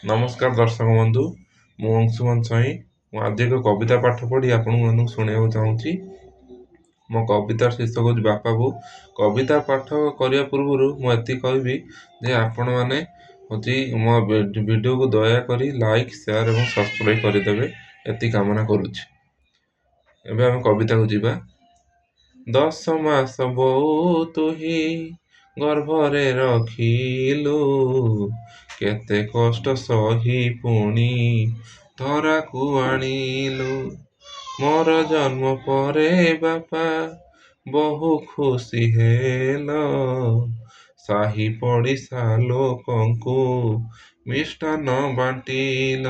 नमस्कार दर्शक बंधु मु अंशुमान स्वाई मु आज एक कविता पाठ पढ़ी आपन शुणा चाहूँगी। मो कवितार शीर्षक हूँ बापा बो। कविता पाठ करने पूर्व मुझे कहबी जे आपण मैंने हूँ मो वीडियो को दयाकोरी लाइक शेयर और सब्सक्राइब करदेवे ये कामना करुच्ची। एबे आम कविता को जीवा। 10 मास बोऊ तुही गर्भरे रखिलु, केते कष्ट सही पुणी धराकू आनिलु। मोर जन्म परे बापा बहु खुशी हेल, साही पड़िशा लोकंकु मिष्टान बांटिल।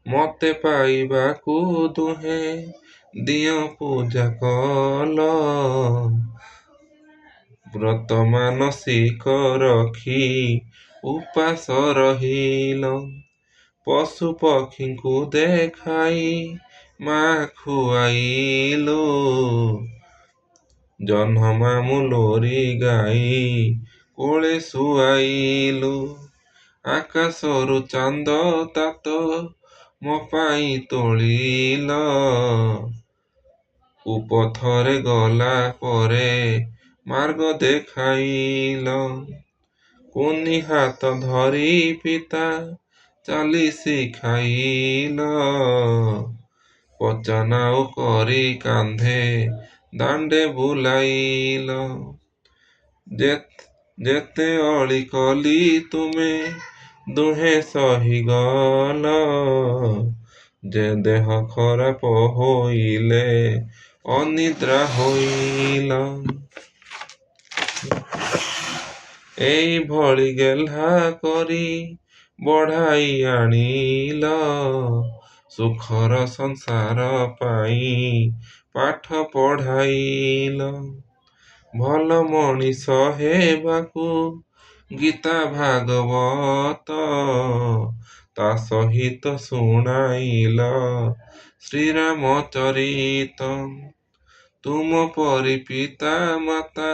मते पाइबाकू दुहे दिय पूजा कल, व्रत मानसिक रखी उपास रहिल। पशु पक्षी को देखाई माँ खुआइलु, जन्ह मामु लोरी गाई कोले सुआइलु। आकाशरु चांद तात मो पाई तोलिल, उपथरे गला परे मार्ग देखाइल। कुनी हाथ धरी पिता चाली शिखाइल, पचनाउ करी कांधे दांडे बुलाइल। जेते अली कली तुमे दुहे सही गल, जे देह खराप होइले अनिद्रा होइल। एई भली गेल्हा करी बढ़ाई आनिल, सुखर संसार पाई पाठ पढ़ाइल। भल मनीष हेबाकू गीता भागवत, ता सहित शुणाइल श्रीराम चरित। तुम परी पिता माता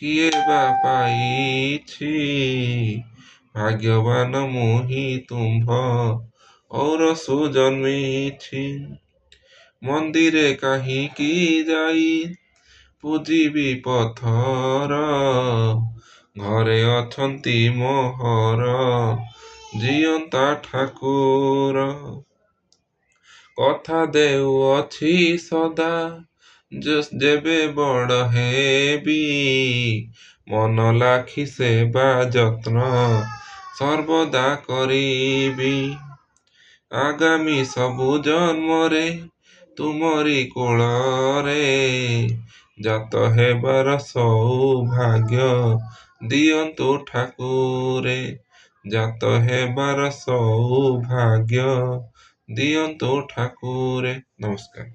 किए बा पाइछि, भाग्यवान मुहि तुम्भ और सुजन्मिछि। मंदिरे काहींकि जाई पूजिबी पथर, घरे अछंती मोहर जियंता ठाकुर। कथा देउअछि सदा जेबे बड़ हेबी, मन लाखी सेवा जत्न सर्वदा करिबी। आगामी सबु जन्मरे तुमरी कोଳରେ, जात हेबार सौभाग्य दियंतु ठाकुरे, जात हेबार सौभाग्य दियंतु ठाकुरे। नमस्कार।